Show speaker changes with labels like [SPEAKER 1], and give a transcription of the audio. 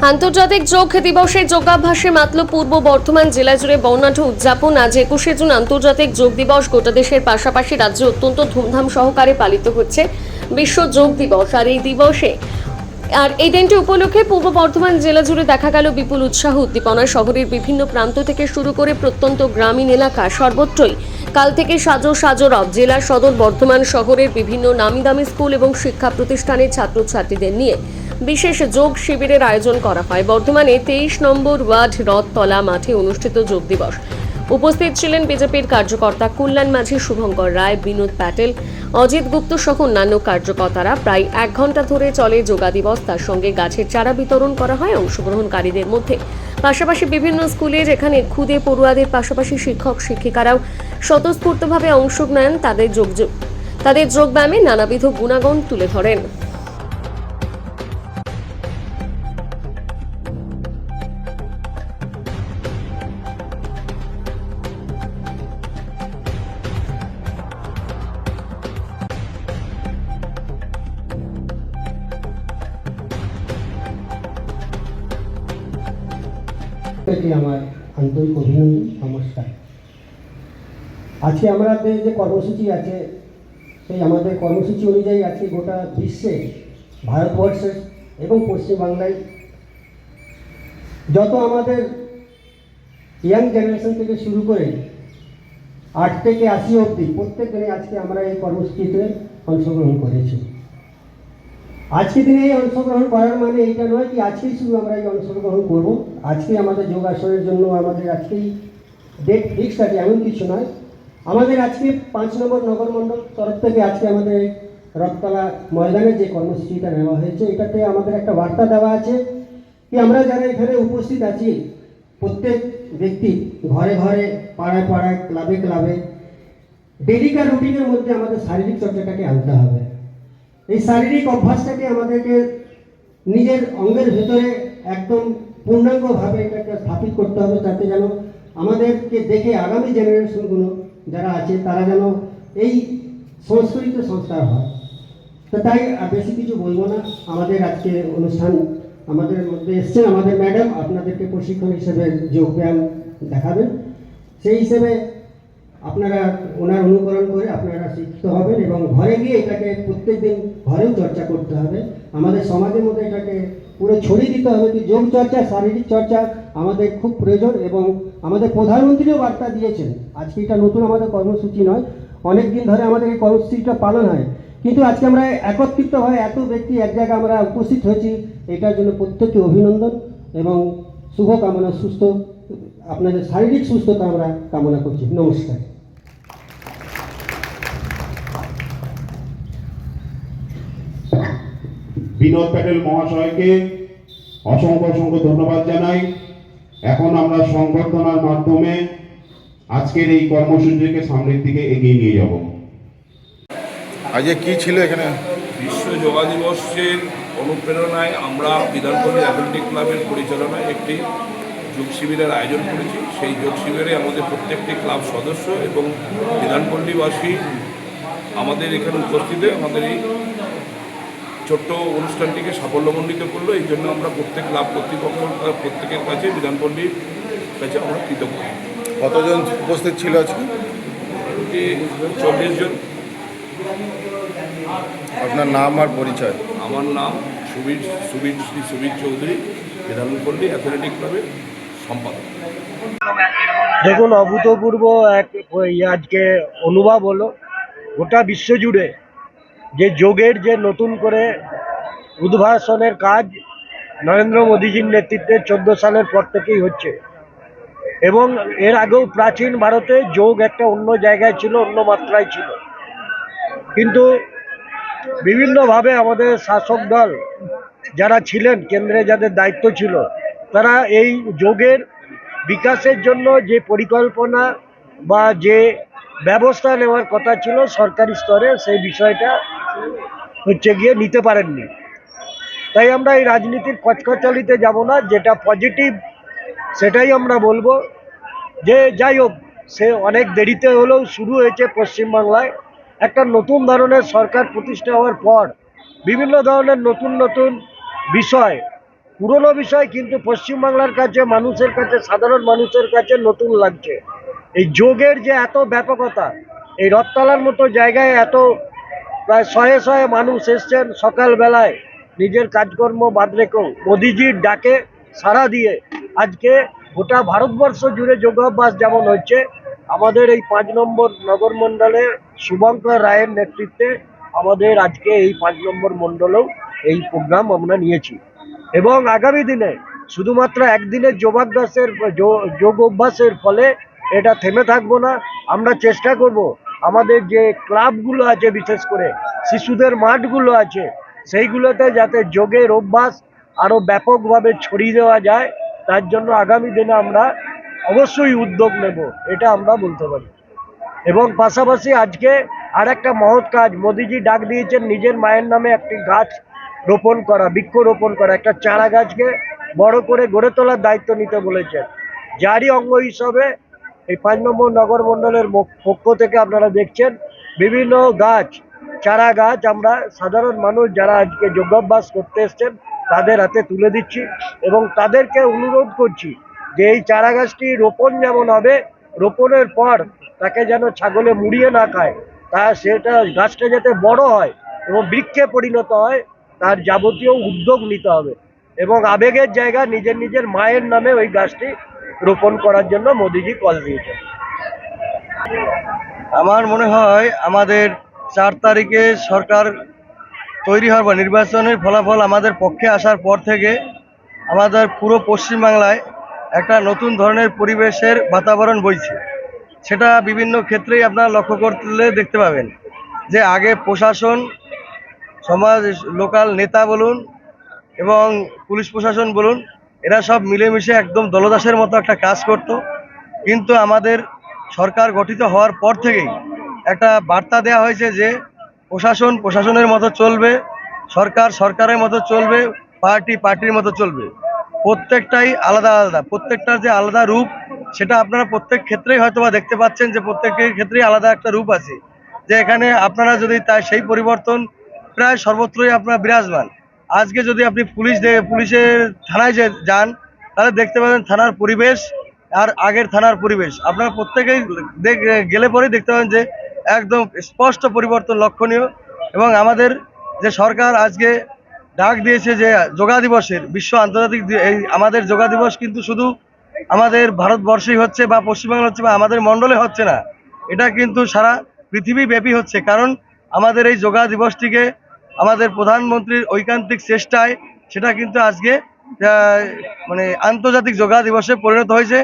[SPEAKER 1] আন্তর্জাতিক যোগ দিবসে যোগাভ্যাসে মাতল পূর্ব বর্ধমান জেলা জুড়ে বর্ণাঢ্য উদযাপন। আজ 21শে জুন আন্তর্জাতিক যোগ দিবস। গোটা দেশের পাশাপাশি রাজ্যে অত্যন্ত ধুমধাম সহকারে পালিত হচ্ছে বিশ্ব যোগ দিবস। আর এই দিনটি উপলক্ষে পূর্ব বর্ধমান জেলা জুড়ে দেখা গেল বিপুল উৎসাহ উদ্দীপনা। শহরের বিভিন্ন প্রান্ত থেকে শুরু করে প্রত্যন্ত গ্রামীণ এলাকা সর্বত্রই কাল থেকে সাজো সাজো রব। জেলা সদর বর্ধমান শহরের বিভিন্ন নামি দামি স্কুল এবং শিক্ষা প্রতিষ্ঠানের ছাত্রছাত্রীদের নিয়ে বিশেষ যোগ শিবিরের আয়োজন করা হয়। বর্ধমানে 23 নম্বর ওয়ার্ড রথতলা মাঠে অনুষ্ঠিত যোগ দিবস। উপস্থিত ছিলেন বিজেপির কার্যকর্তা কল্যাণ মাঝি, শুভঙ্কর রায়, বিনোদ প্যাটেল, অজিত গুপ্ত সহ অন্যান্য কার্যকর্তারা। প্রায় 1 ঘন্টা ধরে চলে যোগা দিবস। তার সঙ্গে গাছের চারা বিতরণ করা হয় অংশগ্রহণকারীদের মধ্যে। পাশাপাশি বিভিন্ন স্কুলে যেখানে খুদে পড়ুয়াদের পাশাপাশি শিক্ষক শিক্ষিকারাও স্বতঃস্ফূর্তভাবে অংশ নেন। তাদের যোগব্যায়ামে নানাবিধ গুণাগুণ তুলে ধরেন।
[SPEAKER 2] আমার আন্তরিক অভিনন্দন, নমস্কার। আজকে আমাদের যে কর্মসূচি আছে সেই আমাদের কর্মসূচি অনুযায়ী আজকে গোটা বিশ্বে, ভারতবর্ষের এবং পশ্চিমবাংলায় যত আমাদের ইয়াং জেনারেশন থেকে শুরু করে 8 থেকে 80 অবধি প্রত্যেক দিনে আজকে আমরা এই কর্মসূচিতে অংশগ্রহণ করেছি। আজকে দিনে এই অংশগ্রহণ করার মানে এইটা নয় কি আজকেই শুধু আমরা এই অংশগ্রহণ করবো, আজকে আমাদের যোগাসনের জন্য আমাদের আজকেই ডেট ফিক্সড আছে এমন কিছু নয়। আমাদের আজকে 5 নম্বর নগর মণ্ডল তরফ থেকে আজকে আমাদের রথতলা ময়দানে যে কর্মসূচিটা নেওয়া হয়েছে, এটাতে আমাদের একটা বার্তা দেওয়া আছে কি আমরা যারা এখানে উপস্থিত আছি প্রত্যেক ব্যক্তি ঘরে ঘরে, পাড়ায় পাড়ায়, ক্লাবে ক্লাবে ডেলিকার রুটিনের মধ্যে আমাদের শারীরিক চর্চাটাকে আনতে হবে। এই শারীরিক অভ্যাসটাকে আমাদেরকে নিজের অঙ্গের ভেতরে একদম পূর্ণাঙ্গভাবে এটাকে স্থাপিত করতে হবে, যাতে যেন আমাদেরকে দেখে আগামী জেনারেশনগুলো যারা আছে তারা যেন এই সংস্কৃত সংস্কার হয়। তো তাই বেশি কিছু বলবো না। আমাদের আজকে অনুষ্ঠান আমাদের মধ্যে এসছেন আমাদের ম্যাডাম, আপনাদেরকে প্রশিক্ষণ হিসেবে যোগব্যায়াম দেখাবেন। সেই হিসেবে আপনারা ওনার অনুকরণ করে আপনারা শিক্ষিত হবেন এবং ঘরে গিয়ে এটাকে প্রত্যেকদিন ঘরেও চর্চা করতে হবে। আমাদের সমাজের মধ্যে এটাকে পুরো ছড়িয়ে দিতে হবে কি যোগ চর্চা, শারীরিক চর্চা আমাদের খুব প্রয়োজন। এবং আমাদের প্রধানমন্ত্রীও বার্তা দিয়েছেন। আজকে এটা নতুন আমাদের কর্মসূচি নয়, অনেক দিন ধরে আমাদের এই কর্মসূচিটা পালন হয়, কিন্তু আজকে আমরা একত্রিতভাবে এত ব্যক্তি এক জায়গায় আমরা উপস্থিত হয়েছি, এটার জন্য প্রত্যেককে অভিনন্দন এবং শুভকামনা। সুস্থ আপনাদের শারীরিক সুস্থতা আমরা কামনা করছি। নমস্কার।
[SPEAKER 3] বিনোদ প্যাটেল মহাশয়কে অসংখ্য ধন্যবাদ জানাই। এখন আমরা সংবর্ধনার মাধ্যমে আজকের এই কর্মসূচিকে সামনের দিকে এগিয়ে নিয়ে যাব।
[SPEAKER 4] আজকে কি ছিল এখানে?
[SPEAKER 5] বিশ্ব যোগা দিবসের অনুপ্রেরণায় আমরা বিধানপল্লী অ্যাথলেটিক ক্লাবের পরিচালনায় একটি যোগ শিবিরের আয়োজন করেছি। সেই যোগ শিবিরে আমাদের প্রত্যেকটি ক্লাব সদস্য এবং বিধানপল্লীবাসী আমাদের এখানে উপস্থিত হয়ে আমাদের এই ছোট্ট অনুষ্ঠানটিকে সাফল্যমণ্ডিত করলো। এই জন্য আমরা প্রত্যেক ক্লাব কর্তৃপক্ষ প্রত্যেকের কাছে, বিধানপল্লীর কাছে আমরা কৃতজ্ঞ।
[SPEAKER 4] কতজন উপস্থিত ছিল আজকে?
[SPEAKER 5] 40 জন।
[SPEAKER 4] আপনার নাম আর পরিচয়?
[SPEAKER 5] আমার নাম শ্রী সুবীর চৌধুরী, বিধানপল্লী অ্যাথলেটিক ক্লাবের সম্পাদক।
[SPEAKER 6] দেখুন, অভূতপূর্ব এক আজকে অনুভব হলো গোটা বিশ্ব জুড়ে যে যোগের যে নতুন করে উদ্ভাসনের কাজ নরেন্দ্র মোদীজির নেতৃত্বে 14 সালের পর থেকেই হচ্ছে। এবং এর আগেও প্রাচীন ভারতে যোগ একটা অন্য জায়গায় ছিল, অন্য মাত্রায় ছিল, কিন্তু বিভিন্নভাবে আমাদের শাসক দল যারা ছিলেন, কেন্দ্রে যাদের দায়িত্ব ছিল, তারা এই যোগের বিকাশের জন্য যে পরিকল্পনা বা যে ব্যবস্থা নেওয়ার কথা ছিল সরকারি স্তরে, সেই বিষয়টা গিয়ে নিতে পারেননি। তাই আমরা এই রাজনীতির কচকচালিতে যাব না, যেটা পজিটিভ সেটাই আমরা বলবো। যে যাই হোক, সে অনেক দেরিতে হলেও শুরু হয়েছে পশ্চিমবাংলায়। একটা নতুন ধরনের সরকার প্রতিষ্ঠা হওয়ার পর বিভিন্ন ধরনের নতুন নতুন বিষয় পুরনো বিষয়, কিন্তু পশ্চিমবাংলার কাছে, মানুষের কাছে, সাধারণ মানুষের কাছে নতুন লাগছে। এই যোগের যে এত ব্যাপকতা, এই রথতলার মতো জায়গায় এত প্রায় শয়ে শয়ে মানুষ এসছেন সকালবেলায় নিজের কাজকর্ম বাদ রেখেও মোদিজির ডাকে সাড়া দিয়ে আজকে গোটা ভারতবর্ষ জুড়ে যোগাভ্যাস যেমন হচ্ছে, আমাদের এই 5 নম্বর নগর মণ্ডলে শুভঙ্কর রায়ের নেতৃত্বে আমাদের আজকে এই 5 নম্বর মণ্ডলেও এই প্রোগ্রাম আমরা নিয়েছি। এবং আগামী দিনে শুধুমাত্র একদিনের যোগ অভ্যাসের ফলে এটা থেমে থাকবো না। আমরা চেষ্টা করব আমাদের যে ক্লাবগুলো আছে, বিশেষ করে শিশুদের মাঠগুলো আছে, সেইগুলোতে যাতে যোগের অভ্যাস আরও ব্যাপকভাবে ছড়িয়ে দেওয়া যায়, তার জন্য আগামী দিনে আমরা অবশ্যই উদ্যোগ নেব, এটা আমরা বলতে পারি। এবং পাশাপাশি আজকে আর একটা মহৎ কাজ মোদিজি ডাক দিয়েছেন, নিজের মায়ের নামে একটি গাছ রোপণ করা, বৃক্ষরোপণ করা, একটা চারা গাছকে বড় করে গড়ে তোলার দায়িত্ব নিতে বলেছেন। যারই অঙ্গ হিসাবে এই 5 নম্বর নগর মণ্ডলের পক্ষ থেকে আপনারা দেখছেন বিভিন্ন গাছ, চারা গাছ আমরা সাধারণ মানুষ যারা আজকে যোগাভ্যাস করতে এসছেন তাদের হাতে তুলে দিচ্ছি এবং তাদেরকে অনুরোধ করছি যে এই চারা গাছটি রোপণ যেমন হবে, রোপণের পর তাকে যেন ছাগলে মুড়িয়ে না খায়, সেটা গাছটা যাতে বড় হয় এবং বৃক্ষে পরিণত হয়, তার যাবতীয় উদ্যোগ নিতে হবে। এবং আবেগের জায়গা নিজের নিজের মায়ের নামে ওই গাছটি রোপণ করার জন্য মোদিজি কল দিয়েছেন।
[SPEAKER 7] আমার মনে হয় আমাদের 4 তারিখে সরকার তৈরি হওয়ার বা নির্বাচনের ফলাফল আমাদের পক্ষে আসার পর থেকে আমাদের পুরো পশ্চিমবাংলায় একটা নতুন ধরনের পরিবেশের বাতাবরণ বইছে। সেটা বিভিন্ন ক্ষেত্রেই আপনারা লক্ষ্য করলে দেখতে পাবেন যে আগে প্রশাসন, সমাজ, লোকাল নেতা বলুন এবং পুলিশ প্রশাসন বলুন, এরা সব মিলেমিশে একদম দলদাসের মতো একটা কাজ করত। কিন্তু আমাদের সরকার গঠিত হওয়ার পর থেকেই একটা বার্তা দেওয়া হয়েছে যে প্রশাসন প্রশাসনের মতো চলবে, সরকার সরকারের মতো চলবে, পার্টি পার্টির মতো চলবে। প্রত্যেকটাই আলাদা আলাদা, প্রত্যেকটার যে আলাদা রূপ সেটা আপনারা প্রত্যেক ক্ষেত্রেই হয়তোবা দেখতে পাচ্ছেন যে প্রত্যেকের ক্ষেত্রেই আলাদা একটা রূপ আছে। যে এখানে আপনারা যদি সেই পরিবর্তন প্রায় সর্বত্রই আপনারা বিরাজমান। আজকে যদি আপনি পুলিশের থানায় যান তাহলে দেখতে পাবেন থানার পরিবেশ আর আগের থানার পরিবেশ আপনারা প্রত্যেকেই গেলে পরেই দেখতে পাবেন যে একদম স্পষ্ট পরিবর্তন লক্ষণীয়। এবং আমাদের যে সরকার আজকে ডাক দিয়েছে যে যোগা দিবসের, বিশ্ব আন্তর্জাতিক এই আমাদের যোগা দিবস কিন্তু শুধু আমাদের ভারতবর্ষেই হচ্ছে বা পশ্চিমবাংলা হচ্ছে বা আমাদের মণ্ডলে হচ্ছে না, এটা কিন্তু সারা পৃথিবী ব্যাপী হচ্ছে। কারণ আমাদের এই যোগা দিবসটিকে আমাদের প্রধানমন্ত্রীর ঐকান্তিক চেষ্টায় সেটা কিন্তু আজকে মানে আন্তর্জাতিক যোগা দিবসে পরিণত হয়েছে।